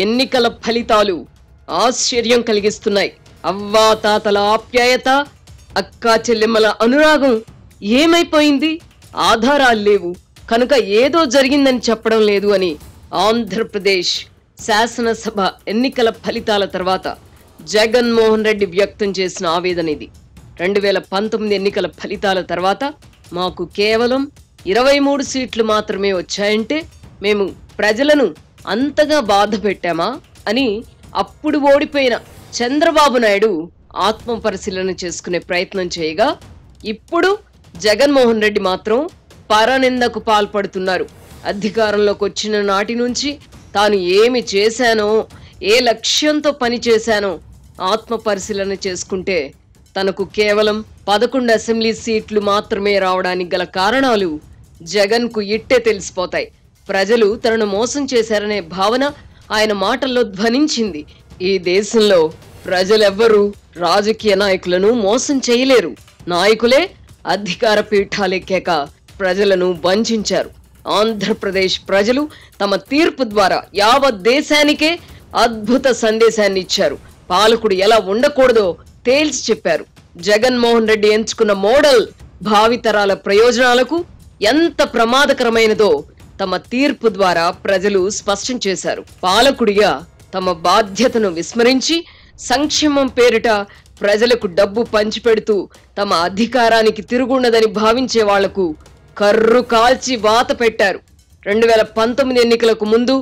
ఎన్నికల ఫలితాలు ఆశ్చర్యం కలిగిస్తున్నాయి. అవ్వా తాతల ఆప్యాయత, అక్కా చెల్లెమ్మల అనురాగం ఏమైపోయింది? ఆధారాలు లేవు కనుక ఏదో జరిగిందని చెప్పడం లేదు అని ఆంధ్రప్రదేశ్ శాసనసభ ఎన్నికల ఫలితాల తర్వాత జగన్మోహన్ రెడ్డి వ్యక్తం చేసిన ఆవేదన ఇది. 2019 ఎన్నికల ఫలితాల తర్వాత మాకు కేవలం 23 సీట్లు మాత్రమే వచ్చాయంటే మేము ప్రజలను అంతగా బాధ పెట్టామా అని అప్పుడు ఓడిపోయిన చంద్రబాబు నాయుడు ఆత్మ పరిశీలన చేసుకునే ప్రయత్నం చేయగా, ఇప్పుడు జగన్మోహన్ రెడ్డి మాత్రం పరనిందకు పాల్పడుతున్నారు. అధికారంలోకి వచ్చిన నాటి నుంచి తాను ఏమి చేశానో, ఏ లక్ష్యంతో పని చేశానో ఆత్మ పరిశీలన చేసుకుంటే తనకు కేవలం 11 అసెంబ్లీ సీట్లు మాత్రమే రావడానికి గల కారణాలు జగన్ కు ఇట్టే తెలిసిపోతాయి. ప్రజలు తనను మోసం చేశారనే భావన ఆయన మాటల్లో ధ్వనించింది. ఈ దేశంలో ప్రజలెవ్వరూ రాజకీయ నాయకులను మోసం చేయలేరు. నాయకులే అధికార పీఠాలెక్కాక ప్రజలను వంచారు. ఆంధ్రప్రదేశ్ ప్రజలు తమ తీర్పు ద్వారా యావత్ దేశానికే అద్భుత సందేశాన్ని ఇచ్చారు. పాలకుడు ఎలా ఉండకూడదో తేల్చి చెప్పారు. జగన్మోహన్ రెడ్డి ఎంచుకున్న మోడల్ భావితరాల ప్రయోజనాలకు ఎంత ప్రమాదకరమైనదో తమ తీర్పు ద్వారా ప్రజలు స్పష్టం చేశారు. పాలకుడిగా తమ బాధ్యతను విస్మరించి సంక్షేమం పేరిట ప్రజలకు డబ్బు పంచిపెడుతూ తమ అధికారానికి తిరుగుండదని భావించే వాళ్లకు కర్రు కాల్చి వాత పెట్టారు. 2019 ఎన్నికలకు ముందు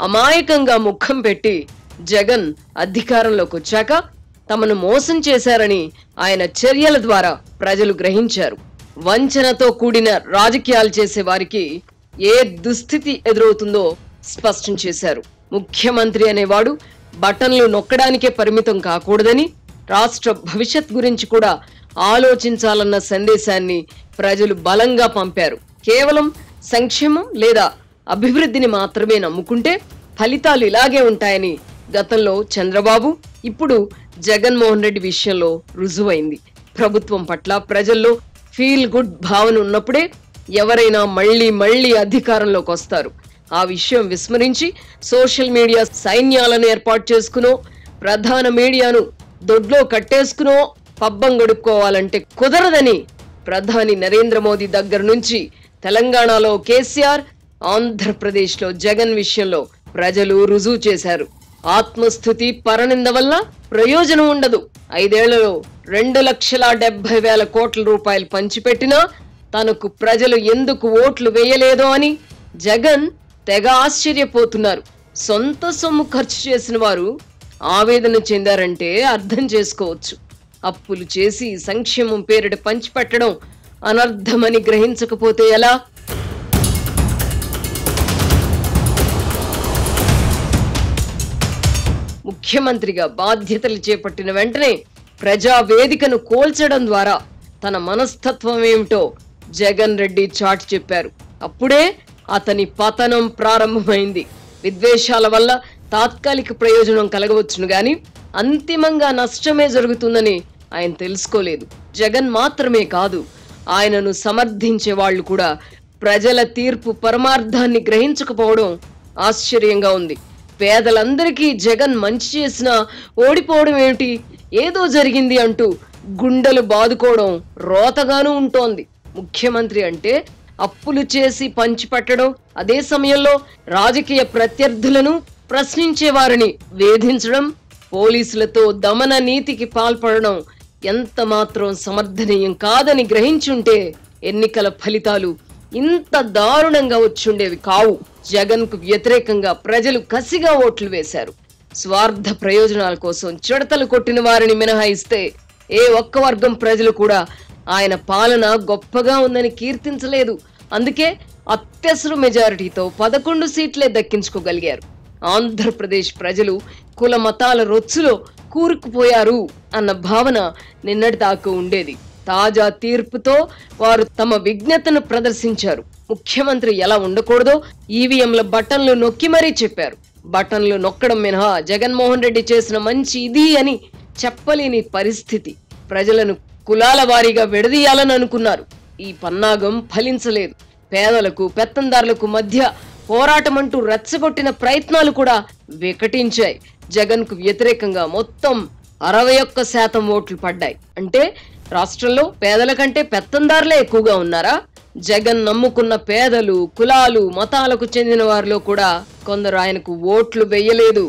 అమాయకంగా ముఖం పెట్టి జగన్ అధికారంలోకి వచ్చాక తమను మోసం చేశారని ఆయన చర్యల ద్వారా ప్రజలు గ్రహించారు. వంచనతో కూడిన రాజకీయాలు చేసే వారికి ఏ దుస్థితి ఎదురవుతుందో స్పష్టం చేశారు. ముఖ్యమంత్రి అనేవాడు బటన్లు నొక్కడానికే పరిమితం కాకూడదని, రాష్ట్ర భవిష్యత్ గురించి కూడా ఆలోచించాలన్న సందేశాన్ని ప్రజలు బలంగా పంపారు. కేవలం సంక్షేమం లేదా అభివృద్ధిని మాత్రమే నమ్ముకుంటే ఫలితాలు ఇలాగే ఉంటాయని గతంలో చంద్రబాబు, ఇప్పుడు జగన్మోహన్ రెడ్డి విషయంలో రుజువైంది. ప్రభుత్వం పట్ల ప్రజల్లో ఫీల్ గుడ్ భావన ఉన్నప్పుడే ఎవరైనా మళ్లీ అధికారంలోకి వస్తారు. ఆ విషయం విస్మరించి సోషల్ మీడియా సైన్యాలను ఏర్పాటు చేసుకునో, ప్రధాన మీడియాను దొడ్లో కట్టేసుకునో పబ్బం గడుపుకోవాలంటే కుదరదని ప్రధాని నరేంద్ర మోదీ దగ్గర నుంచి తెలంగాణలో కేసీఆర్, ఆంధ్రప్రదేశ్లో జగన్ విషయంలో ప్రజలు రుజువు చేశారు. ఆత్మస్థుతి పరనింద వల్ల ప్రయోజనం ఉండదు. 5 ఏళ్లలో 2,70,000 కోట్ల రూపాయలు పంచిపెట్టినా తనకు ప్రజలు ఎందుకు ఓట్లు వేయలేదో అని జగన్ తెగ ఆశ్చర్యపోతున్నారు. సొంత సొమ్ము ఖర్చు చేసిన వారు ఆవేదన చెందారంటే అర్థం చేసుకోవచ్చు. అప్పులు చేసి సంక్షేమం పేరిట పంచిపెట్టడం అనర్థమని గ్రహించకపోతే ఎలా? ముఖ్యమంత్రిగా బాధ్యతలు చేపట్టిన వెంటనే ప్రజావేదికను కోల్చడం ద్వారా తన మనస్తత్వం ఏమిటో జగన్ రెడ్డి చాటి చెప్పారు. అప్పుడే అతని పతనం ప్రారంభమైంది. విద్వేషాల వల్ల తాత్కాలిక ప్రయోజనం కలగవచ్చును గాని అంతిమంగా నష్టమే జరుగుతుందని ఆయన తెలుసుకోలేదు. జగన్ మాత్రమే కాదు, ఆయనను సమర్థించే వాళ్ళు కూడా ప్రజల తీర్పు పరమార్థాన్ని గ్రహించకపోవడం ఆశ్చర్యంగా ఉంది. పేదలందరికీ జగన్ మంచి చేసినా ఓడిపోవడం ఏమిటి, ఏదో జరిగింది అంటూ గుండెలు బాదుకోవడం రోతగానూ ఉంటోంది. ముఖ్యమంత్రి అంటే అప్పులు చేసి పంచిపెట్టడం, అదే సమయంలో రాజకీయ ప్రత్యర్థులను ప్రశ్నించే వారిని వేధించడం, పోలీసులతో దమన నీతికి పాల్పడడం ఎంత మాత్రం సమర్థనీయం కాదని గ్రహించుంటే ఎన్నికల ఫలితాలు ఇంత దారుణంగా వచ్చుండేవి కావు. జగన్ కు వ్యతిరేకంగా ప్రజలు కసిగా ఓట్లు వేశారు. స్వార్థ ప్రయోజనాల కోసం చిడతలు కొట్టిన వారిని మినహాయిస్తే ఏ ఒక్క వర్గం ప్రజలు కూడా ఆయన పాలన గొప్పగా ఉందని కీర్తించలేదు. అందుకే అత్యవసర మెజారిటీతో 11 సీట్లే దక్కించుకోగలిగారు. ఆంధ్రప్రదేశ్ ప్రజలు కుల మతాల రొచ్చులో కూరుకుపోయారు అన్న భావన నిన్నటిదాకా ఉండేది. తాజా తీర్పుతో వారు తమ విజ్ఞతను ప్రదర్శించారు. ముఖ్యమంత్రి ఎలా ఉండకూడదో ఈవీఎంల బటన్లు నొక్కి మరీ చెప్పారు. బటన్లు నొక్కడం మినహా జగన్మోహన్ రెడ్డి చేసిన మంచి ఇది అని చెప్పలేని పరిస్థితి. ప్రజలను కులాల వారీగా విడదీయాలని అనుకున్నారు. ఈ పన్నాగం ఫలించలేదు. పేదలకు పెత్తందారులకు మధ్య పోరాటం అంటూ రెచ్చగొట్టిన ప్రయత్నాలు కూడా వికటించాయి. జగన్ కు వ్యతిరేకంగా మొత్తం 61% ఓట్లు పడ్డాయి. అంటే రాష్ట్రంలో పేదల కంటే పెత్తందారులే ఎక్కువగా ఉన్నారా? జగన్ నమ్ముకున్న పేదలు, కులాలు, మతాలకు చెందిన వారిలో కూడా కొందరు ఆయనకు ఓట్లు వేయలేదు.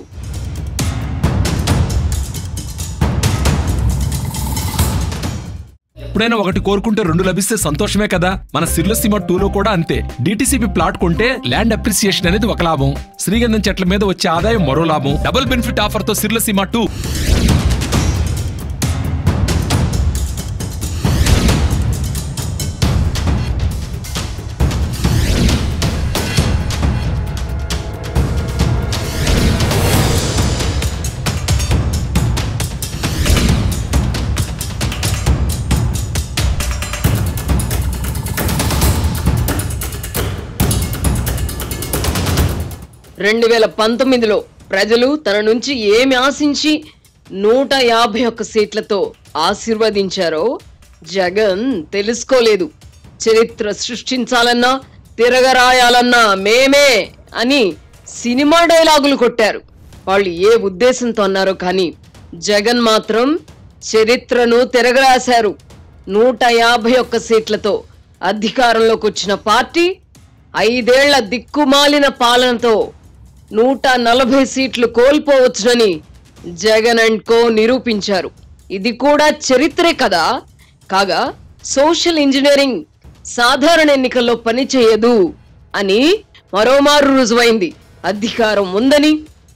ఎప్పుడైనా ఒకటి కోరుకుంటే 2 లభిస్తే సంతోషమే కదా. మన సిర్లసీమ 2లో కూడా అంతే. డిటిసిపి ప్లాట్ కొంటే ల్యాండ్ అప్రిసియేషన్ అనేది ఒక లాభం, శ్రీగంధం చెట్ల మీద వచ్చే ఆదాయం మరో లాభం. డబుల్ బెనిఫిట్ ఆఫర్ తో సిర్లసీమ 2. రెండు 2019లో ప్రజలు తన నుంచి ఏమి ఆశించి 151 సీట్లతో ఆశీర్వదించారో జగన్ తెలుసుకోలేదు. చరిత్ర సృష్టించాలన్నా తిరగరాయాలన్నా మేమే అని సినిమా డైలాగులు కొట్టారు. వాళ్ళు ఏ ఉద్దేశంతో అన్నారో కానీ జగన్ మాత్రం చరిత్రను తిరగరాశారు. 151 సీట్లతో అధికారంలోకి వచ్చిన పార్టీ 5 ఏళ్ల దిక్కుమాలిన పాలనతో 140 సీట్లు కోల్పోవచ్చునని జగన్ అండ్ కో నిరూపించారు. ఇది కూడా చరిత్రే కదా. కాగా సోషల్ ఇంజనీరింగ్ సాధారణ ఎన్నికల్లో పనిచేయదు అని మరోమారు రుజువైంది. అధికారం ఉందని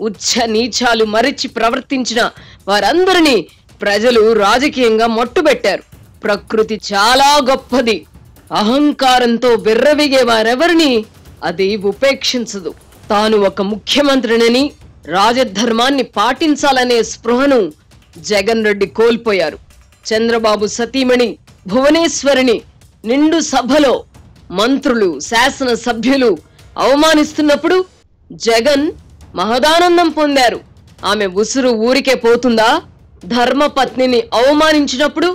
ఉచ్చ నీచాలు మరిచి ప్రవర్తించిన వారందరినీ ప్రజలు రాజకీయంగా మట్టుబెట్టారు. ప్రకృతి చాలా గొప్పది. అహంకారంతో విర్రవిగే వారెవరిని అది ఉపేక్షించదు. తాను ఒక ముఖ్యమంత్రినని రాజధర్మాన్ని పాటించాలనే స్పృహను జగన్ రెడ్డి కోల్పోయారు. చంద్రబాబు సతీమణి భువనేశ్వరిని నిండు సభలో మంత్రులు, శాసన సభ్యులు అవమానిస్తున్నప్పుడు జగన్ మహదానందం పొందారు. ఆమె ఉసురు ఊరికే పోతుందా? ధర్మపత్నిని అవమానించినప్పుడు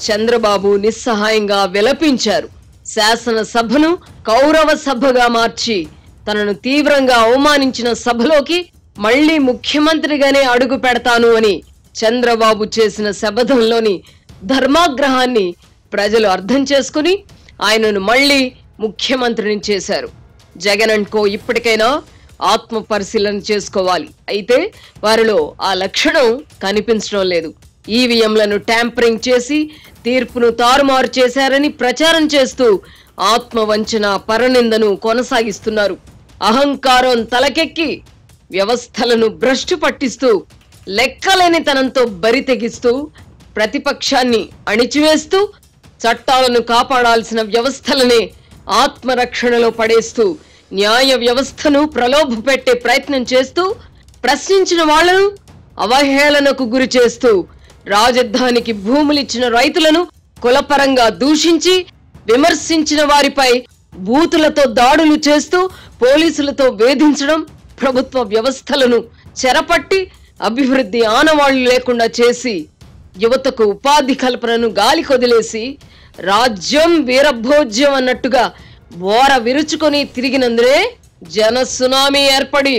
చంద్రబాబు నిస్సహాయంగా విలపించారు. శాసన సభను కౌరవ సభగా మార్చి తనను తీవ్రంగా అవమానించిన సభలోకి మళ్లీ ముఖ్యమంత్రిగానే అడుగు పెడతాను అని చంద్రబాబు చేసిన శపథంలోని ధర్మాగ్రహాన్ని ప్రజలు అర్థం చేసుకుని ఆయనను మళ్లీ ముఖ్యమంత్రిని చేశారు. జగన్ అండ్ కో ఇప్పటికైనా ఆత్మ పరిశీలన చేసుకోవాలి. అయితే వారిలో ఆ లక్షణం కనిపించడం లేదు. ఈవీఎంలను ట్యాంపరింగ్ చేసి తీర్పును తారుమారు చేశారని ప్రచారం చేస్తూ ఆత్మవంచన, పరనిందను కొనసాగిస్తున్నారు. అహంకారం తలకెక్కి వ్యవస్థలను భ్రష్టు పట్టిస్తూ లెక్కలేనితనంతో బరి తెగిస్తూ ప్రతిపక్షాన్ని అణిచివేస్తూ చట్టాలను కాపాడాల్సిన వ్యవస్థలనే ఆత్మరక్షణలో పడేస్తూ న్యాయ వ్యవస్థను ప్రలోభ పెట్టే ప్రయత్నం చేస్తూ ప్రశ్నించిన వాళ్లను అవహేళనకు గురి చేస్తూ రాజధానికి భూములిచ్చిన రైతులను కులపరంగా దూషించి విమర్శించిన వారిపై బూతులతో దాడులు చేస్తూ పోలీసులతో వేధించడం, ప్రభుత్వ వ్యవస్థలను చెరపట్టి అభివృద్ధి ఆనవాళ్లు లేకుండా చేసి యువతకు ఉపాధి కల్పనను గాలి కొదిలేసి రాజ్యం వీరభోజ్యం అన్నట్టుగా బోర విరుచుకొని తిరిగినందునే జన సునామీ ఏర్పడి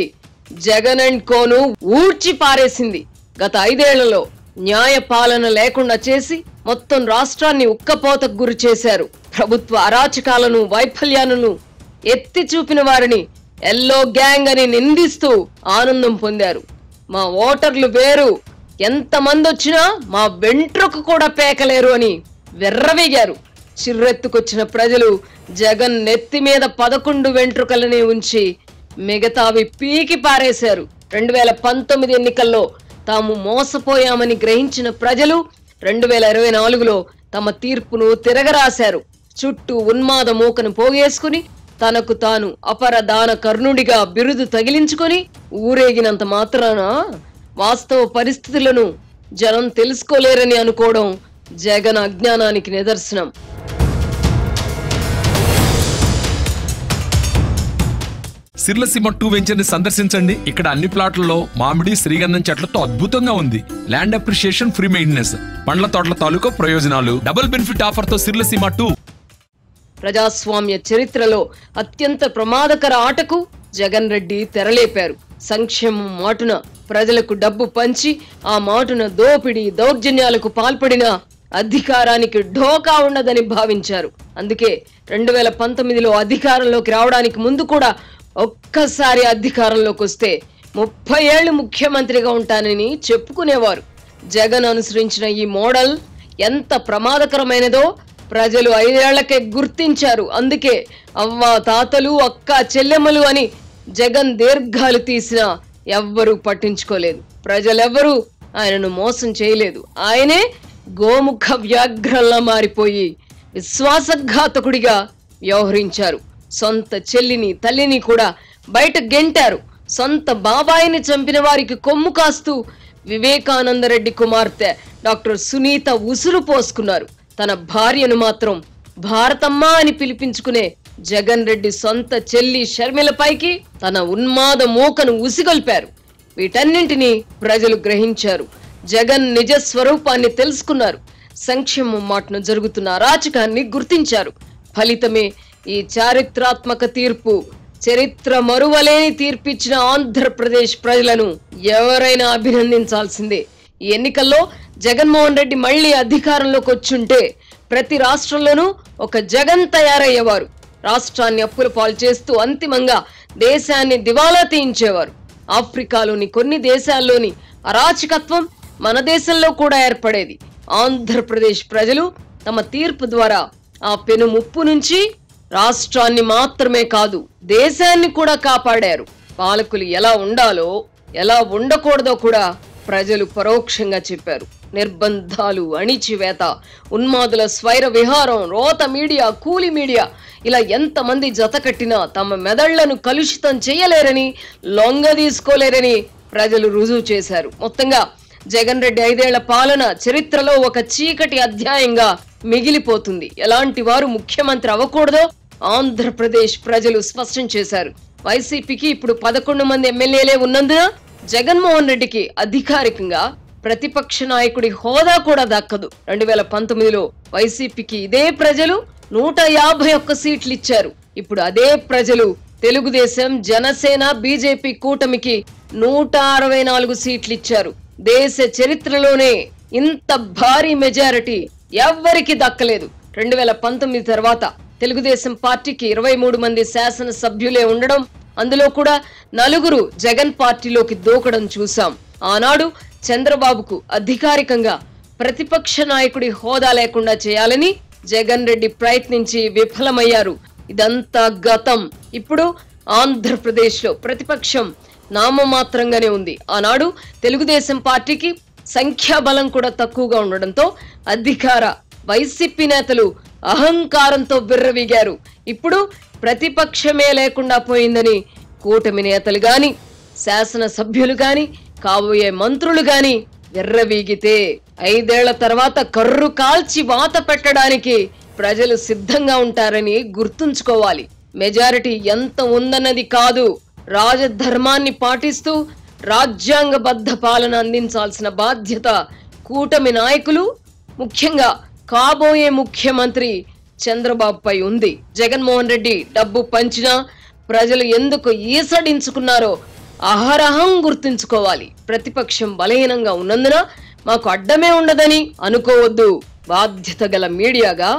జగన్ అండ్ కోను ఊడ్చి పారేసింది. గత 5 ఏళ్లలో న్యాయ పాలన లేకుండా చేసి మొత్తం రాష్ట్రాన్ని ఉక్కపోతకు గురి చేశారు. ప్రభుత్వ అరాచకాలను, వైఫల్యాలను ఎత్తి చూపిన వారిని ఎల్లో గ్యాంగ్ అని నిందిస్తూ ఆనందం పొందారు. మా ఓటర్లు వేరు, ఎంతమంది వచ్చినా మా వెంట్రుకు కూడా పేకలేరు అని వెర్రవేగారు. చిర్రెత్తుకొచ్చిన ప్రజలు జగన్ నెత్తి మీద 11 వెంట్రుకలని ఉంచి మిగతావి పీకి పారేశారు. 2019 ఎన్నికల్లో తాము మోసపోయామని గ్రహించిన ప్రజలు 2024లో తమ తీర్పును తిరగరాశారు. చుట్టూ ఉన్మాద మూకను పోగేసుకుని తనకు తాను అపరదాన కర్ణుడిగా బిరుదు తగిలించుకొని ఊరేగినంత మాత్రాన వాస్తవ పరిస్థితులను జనం తెలుసుకోలేరని అనుకోవడం జగన్ అజ్ఞానానికి నిదర్శనం. సిర్లసీమ 2 వెంచర్ ని సందర్శించండి. ఇక్కడ అన్ని ప్లాట్లలో మామిడి, శ్రీగంధం చెట్లతో అద్భుతంగా ఉంది. ల్యాండ్ అప్రిషియేషన్, ఫ్రీ మెయింటెనెన్స్, పండ్ల తోటల తాలూకా ప్రయోజనాలు. డబుల్ బెనిఫిట్ ఆఫర్ తో సిర్లసీమ 2. ప్రజాస్వామ్య చరిత్రలో అత్యంత ప్రమాదకర ఆటకు జగన్ రెడ్డి తెరలేపారు. సంక్షేమం మాటున ప్రజలకు డబ్బు పంచి ఆ మాటున దోపిడీ దౌర్జన్యాలకు పాల్పడిన అధికారానికి ఢోకా ఉండదని భావించారు. అందుకే 2019లో అధికారంలోకి రావడానికి ముందు కూడా ఒక్కసారి అధికారంలోకి వస్తే 30 ఏళ్లు ముఖ్యమంత్రిగా ఉంటానని చెప్పుకునేవారు. జగన్ అనుసరించిన ఈ మోడల్ ఎంత ప్రమాదకరమైనదో ప్రజలు 5 ఏళ్లకే గుర్తించారు. అందుకే అవ్వ తాతలు అక్క చెల్లెమ్మలు అని జగన్ దీర్ఘాలు తీసినా ఎవ్వరూ పట్టించుకోలేదు. ప్రజలెవ్వరూ ఆయనను మోసం చేయలేదు. ఆయనే గోముఖ వ్యాఘ్రంలా మారిపోయి విశ్వాసఘాతకుడిగా వ్యవహరించారు. సొంత చెల్లిని తల్లిని కూడా బయట గెంటారు. సొంత బాబాయిని చంపిన వారికి కొమ్ము కాస్తూ వివేకానందరెడ్డి కుమార్తె డాక్టర్ సునీత ఉసురు పోసుకున్నారు. తన భార్యను మాత్రం భారతమ్మ అని పిలిపించుకునే జగన్ రెడ్డి సొంత చెల్లి షర్మిలపైకి తన ఉన్మాద మూకను ఉసిగొల్పారు. వీటన్నింటినీ ప్రజలు గ్రహించారు. జగన్ నిజ స్వరూపాన్ని తెలుసుకున్నారు. సంక్షేమం మాటను జరుగుతున్న అరాచకాన్ని గుర్తించారు. ఫలితమే ఈ చారిత్రాత్మక తీర్పు. చరిత్ర మరువలేని తీర్పిచ్చిన ఆంధ్రప్రదేశ్ ప్రజలను ఎవరైనా అభినందించాల్సిందే. ఈ ఎన్నికల్లో జగన్మోహన్ రెడ్డి మళ్లీ అధికారంలోకి వచ్చుంటే ప్రతి రాష్ట్రంలోనూ ఒక జగన్ తయారయ్యేవారు. రాష్ట్రాన్ని అప్పుల పాలు చేస్తూ అంతిమంగా దేశాన్ని దివాలా తీయించేవారు. ఆఫ్రికాలోని కొన్ని దేశాల్లోని అరాచకత్వం మన దేశంలో కూడా ఏర్పడేది. ఆంధ్రప్రదేశ్ ప్రజలు తమ తీర్పు ద్వారా ఆ పెను ముప్పు నుంచి రాష్ట్రాన్ని మాత్రమే కాదు దేశాన్ని కూడా కాపాడారు. పాలకులు ఎలా ఉండాలో ఎలా ఉండకూడదో కూడా ప్రజలు పరోక్షంగా చెప్పారు. నిర్బంధాలు, అణిచివేత, ఉన్మాదుల స్వైర విహారం, రోత మీడియా, కూలి మీడియా ఇలా ఎంతమంది జత కట్టినా తమ మెదళ్లను కలుషితం చేయలేరని, లొంగ తీసుకోలేరని ప్రజలు రుజువు చేశారు. మొత్తంగా జగన్ రెడ్డి 5 ఏళ్ల పాలన చరిత్రలో ఒక చీకటి అధ్యాయంగా మిగిలిపోతుంది. ఎలాంటి వారు ముఖ్యమంత్రి అవ్వకూడదో ఆంధ్రప్రదేశ్ ప్రజలు స్పష్టం చేశారు. వైసీపీకి ఇప్పుడు 11 మంది ఎమ్మెల్యేలే ఉన్నందున జగన్మోహన్ రెడ్డికి అధికారికంగా ప్రతిపక్ష నాయకుడి హోదా కూడా దక్కదు. 2019లో వైసీపీకి ఇదే ప్రజలు 151 సీట్లు ఇచ్చారు. ఇప్పుడు అదే ప్రజలు తెలుగుదేశం, జనసేన, బీజేపీ కూటమికి 164 సీట్లు ఇచ్చారు. దేశ చరిత్రలోనే ఇంత భారీ మెజారిటీ ఎవ్వరికి దక్కలేదు. 2019 తర్వాత తెలుగుదేశం పార్టీకి 23 మంది శాసన సభ్యులే ఉండడం, అందులో కూడా 4 జగన్ పార్టీలోకి దూకడం చూసాం. ఆనాడు చంద్రబాబుకు అధికారికంగా ప్రతిపక్ష నాయకుడి హోదా లేకుండా చేయాలని జగన్ రెడ్డి ప్రయత్నించి విఫలమయ్యారు. ఇదంతా గతం. ఇప్పుడు ఆంధ్రప్రదేశ్ లో ప్రతిపక్షం నామమాత్రంగానే ఉంది. ఆనాడు తెలుగుదేశం పార్టీకి సంఖ్యాబలం కూడా తక్కువగా ఉండడంతో అధికార వైసీపీ నేతలు అహంకారంతో విర్రవీగారు. ఇప్పుడు ప్రతిపక్షమే లేకుండా పోయిందని కూటమి నేతలు గాని, శాసన సభ్యులు గాని, కాబోయే మంత్రులు గాని విర్రవీగితే 5 ఏళ్ల తర్వాత కర్రు కాల్చి వాత పెట్టడానికి ప్రజలు సిద్ధంగా ఉంటారని గుర్తుంచుకోవాలి. మెజారిటీ ఎంత ఉందన్నది కాదు, రాజధర్మాన్ని పాటిస్తూ రాజ్యాంగబద్ధ పాలన అందించాల్సిన బాధ్యత కూటమి నాయకులు, ముఖ్యంగా కాబోయే ముఖ్యమంత్రి చంద్రబాబుపై ఉంది. జగన్మోహన్ రెడ్డి డబ్బు పంచినా ప్రజలు ఎందుకు ఈసడించుకున్నారో అహరహం గుర్తుంచుకోవాలి. ప్రతిపక్షం బలహీనంగా ఉన్నందున మాకు అడ్డమే ఉండదని అనుకోవద్దు. బాధ్యత గల మీడియాగా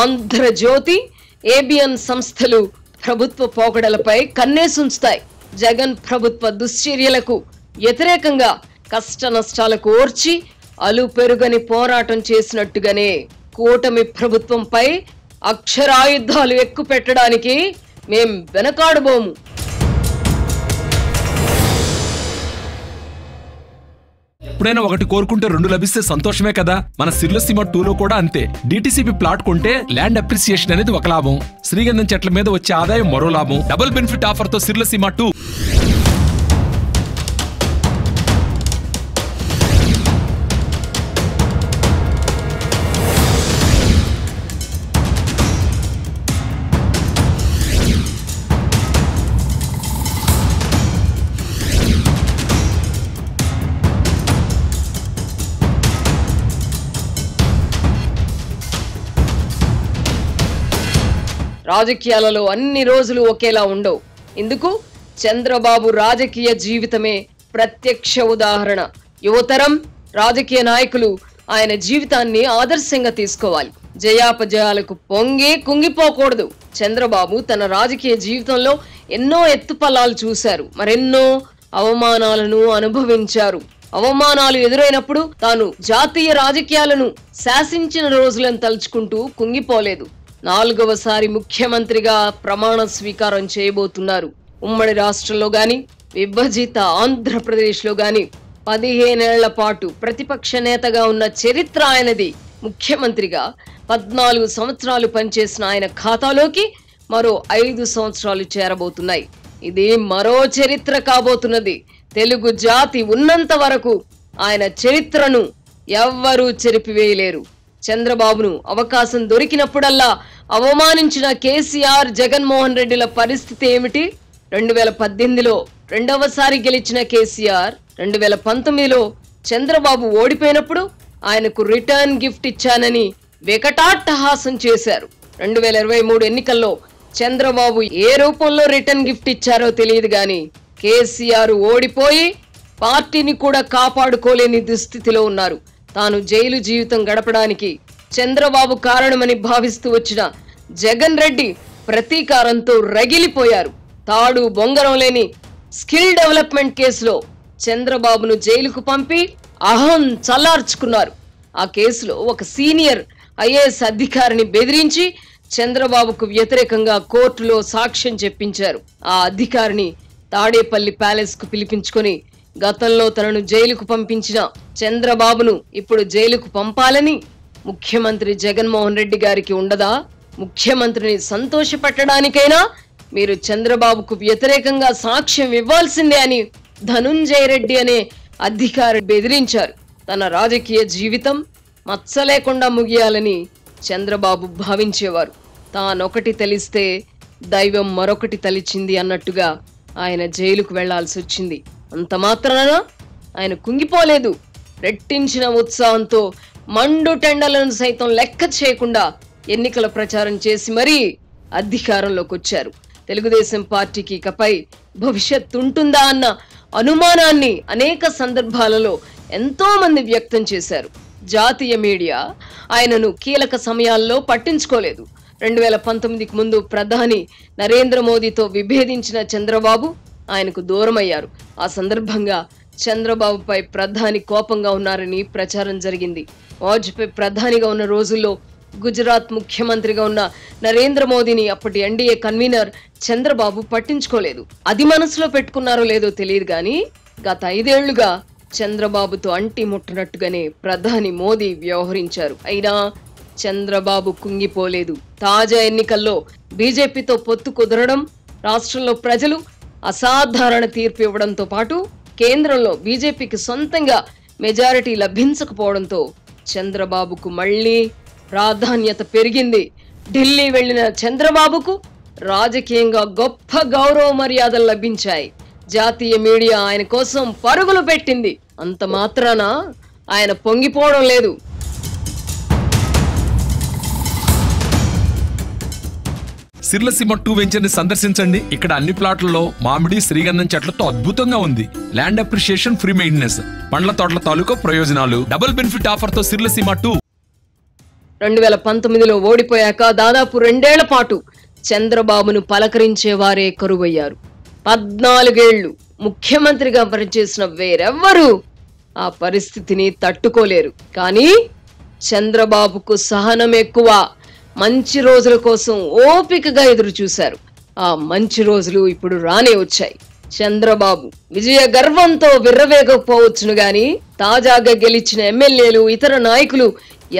ఆంధ్రజ్యోతి, ఏబిఎన్ సంస్థలు ప్రభుత్వ పోకడలపై కన్నేసుంచుతాయి. జగన్ ప్రభుత్వ దుశ్చర్యలకు వ్యతిరేకంగా కష్ట నష్టాలకు ఓర్చి అలు పెరుగని పోరాటం చేసినట్టుగానే కూటమి ప్రభుత్వంపై అక్షరాయుద్ధాలు ఎక్కుపెట్టడానికి మేం వెనకాడబోము. ఎప్పుడైనా ఒకటి కోరుకుంటే 2 లభిస్తే సంతోషమే కదా. మన సిర్లసీమ 2లో కూడా అంతే. డిటిసిపి ప్లాట్ కొంటే ల్యాండ్ అప్రిసియేషన్ అనేది ఒక లాభం, శ్రీగంధం చెట్ల మీద వచ్చే ఆదాయం మరో లాభం. డబుల్ బెనిఫిట్ ఆఫర్ తో సిర్లసీమ 2. రాజకీయాలలో అన్ని రోజులు ఒకేలా ఉండవు. ఇందుకు చంద్రబాబు రాజకీయ జీవితమే ప్రత్యక్ష ఉదాహరణ. యువతరం రాజకీయ నాయకులు ఆయన జీవితాన్ని ఆదర్శంగా తీసుకోవాలి. జయాపజయాలకు పొంగి కుంగిపోకూడదు. చంద్రబాబు తన రాజకీయ జీవితంలో ఎన్నో ఎత్తుపల్లాలు చూశారు, మరెన్నో అవమానాలను అనుభవించారు. అవమానాలు ఎదురైనప్పుడు తాను జాతీయ రాజకీయాలను శాసించిన రోజులను తలుచుకుంటూ కుంగిపోలేదు. 4వసారి ముఖ్యమంత్రిగా ప్రమాణ స్వీకారం చేయబోతున్నారు. ఉమ్మడి రాష్ట్రంలో గాని విభజిత ఆంధ్రప్రదేశ్ లో గాని 15 ఏళ్ల పాటు ప్రతిపక్ష నేతగా ఉన్న చరిత్ర ఆయనది. ముఖ్యమంత్రిగా 14 సంవత్సరాలు పనిచేసిన ఆయన ఖాతాలోకి మరో 5 సంవత్సరాలు చేరబోతున్నాయి. ఇది మరో చరిత్ర కాబోతున్నది. తెలుగు జాతి ఉన్నంత వరకు ఆయన చరిత్రను ఎవ్వరూ చెరిపివేయలేరు. చంద్రబాబును అవకాశం దొరికినప్పుడల్లా అవమానించిన కేసీఆర్, జగన్మోహన్ రెడ్డిల పరిస్థితి ఏమిటి? 2018లో 2వసారి గెలిచిన కేసీఆర్ 2019లో చంద్రబాబు ఓడిపోయినప్పుడు ఆయనకు రిటర్న్ గిఫ్ట్ ఇచ్చానని వికటాట్టహాసం చేశారు. 2023 ఎన్నికల్లో చంద్రబాబు ఏ రూపంలో రిటర్న్ గిఫ్ట్ ఇచ్చారో తెలియదు గాని కేసీఆర్ ఓడిపోయి పార్టీని కూడా కాపాడుకోలేని దుస్థితిలో ఉన్నారు. తాను జైలు జీవితం గడపడానికి చంద్రబాబు కారణమని భావిస్తూ వచ్చిన జగన్ రెడ్డి ప్రతీకారంతో రగిలిపోయారు. తాడు బొంగరం లేని స్కిల్ డెవలప్మెంట్ కేసులో చంద్రబాబును జైలుకు పంపి అహం చల్లార్చుకున్నారు. ఆ కేసులో ఒక సీనియర్ ఐఏఎస్ అధికారిని బెదిరించి చంద్రబాబుకు వ్యతిరేకంగా కోర్టులో సాక్ష్యం చెప్పించారు. ఆ అధికారిని తాడేపల్లి ప్యాలెస్ కు పిలిపించుకొని గతంలో తనను జైలుకు పంపించిన చంద్రబాబును ఇప్పుడు జైలుకు పంపాలని ముఖ్యమంత్రి జగన్మోహన్ రెడ్డి గారికి ఉండదా? ముఖ్యమంత్రిని సంతోషపెట్టడానికైనా మీరు చంద్రబాబుకు వ్యతిరేకంగా సాక్ష్యం ఇవ్వాల్సిందే అని ధనుంజయ రెడ్డి అనే అధికారి బెదిరించారు. తన రాజకీయ జీవితం మచ్చ లేకుండా ముగియాలని చంద్రబాబు భావించేవారు. తానొకటి తెలిస్తే దైవం మరొకటి తలిచింది అన్నట్టుగా ఆయన జైలుకు వెళ్లాల్సి వచ్చింది. అంత మాత్రాన ఆయన కుంగిపోలేదు. రెట్టించిన ఉత్సాహంతో మండు టెండలను సైతం లెక్క చేయకుండా ఎన్నికల ప్రచారం చేసి మరీ అధికారంలోకి వచ్చారు. తెలుగుదేశం పార్టీకి ఇకపై భవిష్యత్తు ఉంటుందా అన్న అనుమానాన్ని అనేక సందర్భాలలో ఎంతో మంది వ్యక్తం చేశారు. జాతీయ మీడియా ఆయనను కీలక సమయాల్లో పట్టించుకోలేదు. 2019కి ముందు ప్రధాని నరేంద్ర మోదీతో విభేదించిన చంద్రబాబు ఆయనకు దూరమయ్యారు. ఆ సందర్భంగా చంద్రబాబుపై ప్రధాని కోపంగా ఉన్నారని ప్రచారం జరిగింది. వాజ్పేయి ప్రధానిగా ఉన్న రోజుల్లో గుజరాత్ ముఖ్యమంత్రిగా ఉన్న నరేంద్ర మోదీని అప్పటి ఎన్డీఏ కన్వీనర్ చంద్రబాబు పట్టించుకోలేదు. అది మనసులో పెట్టుకున్నారో లేదో తెలియదు గాని గత 5 ఏళ్లుగా చంద్రబాబుతో అంటి ముట్టనట్టుగానే ప్రధాని మోదీ వ్యవహరించారు. అయినా చంద్రబాబు కుంగిపోలేదు. తాజా ఎన్నికల్లో బీజేపీతో పొత్తు కుదరడం, రాష్ట్రంలో ప్రజలు అసాధారణ తీర్పు ఇవ్వడంతో పాటు కేంద్రంలో బీజేపీకి సొంతంగా మెజారిటీ లభించకపోవడంతో చంద్రబాబుకు మళ్లీ ప్రాధాన్యత పెరిగింది. ఢిల్లీ వెళ్లిన చంద్రబాబుకు రాజకీయంగా గొప్ప గౌరవ మర్యాదలు లభించాయి. జాతీయ మీడియా ఆయన కోసం పరుగులు పెట్టింది. అంత మాత్రాన ఆయన పొంగిపోవడం లేదు. సిర్లసీమ 2 వెంచర్ ని సందర్శించండి. ఇక్కడ అన్ని ప్లాట్లలో మామిడి, శ్రీగంధం చెట్లతో అద్భుతంగా ఉంది. ల్యాండ్ అప్రిషియేషన్, ఫ్రీ మెయింటెనెన్స్, పండ్ల తోటల తాలూకా ప్రయోజనాలు, డబుల్ బెనిఫిట్ ఆఫర్ తో సిర్లసీమ 2. 2019లో ఓడిపోయాక దాదాపు 2 ఏళ్ల పాటు చంద్రబాబును పలకరించేవారే కరువయ్యారు. 14 ఏళ్లు ముఖ్యమంత్రిగా పనిచేసిన వేరెవ్వరూ ఆ పరిస్థితిని తట్టుకోలేరు. కానీ చంద్రబాబుకు సహనం ఎక్కువ. మంచి రోజుల కోసం ఓపికగా ఎదురు చూశారు. ఆ మంచి రోజులు ఇప్పుడు రానే వచ్చాయి. చంద్రబాబు విజయ గర్వంతో విర్రవేగకపోవచ్చును గాని తాజాగా గెలిచిన ఎమ్మెల్యేలు, ఇతర నాయకులు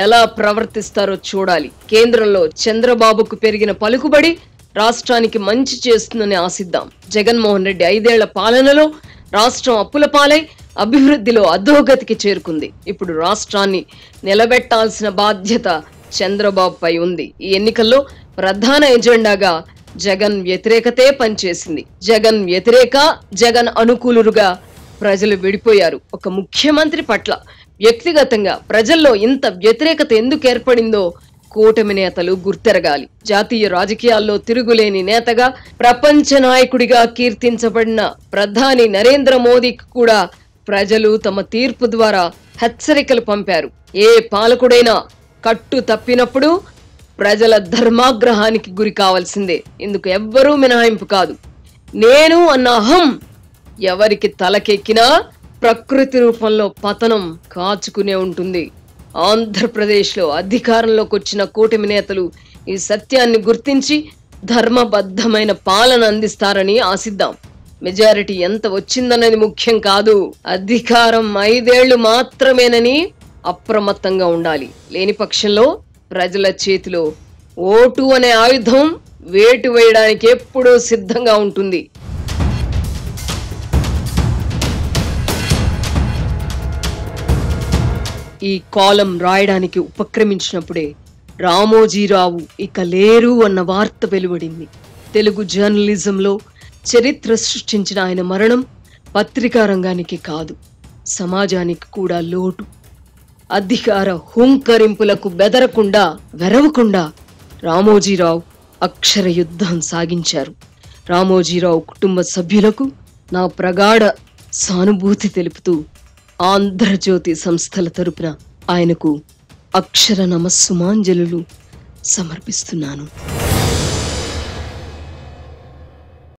ఎలా ప్రవర్తిస్తారో చూడాలి. కేంద్రంలో చంద్రబాబుకు పెరిగిన పలుకుబడి రాష్ట్రానికి మంచి చేస్తుందని ఆశిద్దాం. జగన్మోహన్ రెడ్డి 5 ఏళ్ల పాలనలో రాష్ట్రం అప్పుల పాలై అభివృద్ధిలో అధోగతికి చేరుకుంది. ఇప్పుడు రాష్ట్రాన్ని నిలబెట్టాల్సిన బాధ్యత చంద్రబాబుపై ఉంది. ఈ ఎన్నికల్లో ప్రధాన ఎజెండాగా జగన్ వ్యతిరేకతే పనిచేసింది. జగన్ వ్యతిరేక, జగన్ అనుకూలుగా ప్రజలు విడిపోయారు. ఒక ముఖ్యమంత్రి పట్ల వ్యక్తిగతంగా ప్రజల్లో ఇంత వ్యతిరేకత ఎందుకు ఏర్పడిందో కూటమి నేతలు గుర్తెరగాలి. జాతీయ రాజకీయాల్లో తిరుగులేని నేతగా, ప్రపంచ నాయకుడిగా కీర్తించబడిన ప్రధాని నరేంద్ర మోదీకి కూడా ప్రజలు తమ తీర్పు ద్వారా హెచ్చరికలు పంపారు. ఏ పాలకుడైనా కట్టు తప్పినప్పుడు ప్రజల ధర్మాగ్రహానికి గురి కావాల్సిందే. ఇందుకు ఎవ్వరూ మినహాయింపు కాదు. నేను అన్న అహం ఎవరికి తలకెక్కినా ప్రకృతి రూపంలో పతనం కాచుకునే ఉంటుంది. ఆంధ్రప్రదేశ్లో అధికారంలోకి వచ్చిన కూటమి నేతలు ఈ సత్యాన్ని గుర్తించి ధర్మబద్ధమైన పాలన అందిస్తారని ఆశిద్దాం. మెజారిటీ ఎంత వచ్చిందన్నది ముఖ్యం కాదు, అధికారం 5 ఏళ్లు మాత్రమేనని అప్రమత్తంగా ఉండాలి. లేని పక్షంలో ప్రజల చేతిలో ఓటు అనే ఆయుధం వేటు వేయడానికి ఎప్పుడూ సిద్ధంగా ఉంటుంది. ఈ కాలం రాయడానికి ఉపక్రమించినప్పుడే రామోజీరావు ఇక లేరు అన్న వార్త వెలువడింది. తెలుగు జర్నలిజంలో చరిత్ర సృష్టించిన ఆయన మరణం పత్రికా రంగానికి కాదు, సమాజానికి కూడా లోటు. అధికార హుంకరింపులకు బెదరకుండా, వెరవకుండా రామోజీరావు అక్షర యుద్ధం సాగించారు. రామోజీరావు కుటుంబ సభ్యులకు నా ప్రగాఢ సానుభూతి తెలుపుతూ ఆంధ్రజ్యోతి సంస్థల తరపున ఆయనకు అక్షర నమస్సుమాంజలులు సమర్పిస్తున్నాను.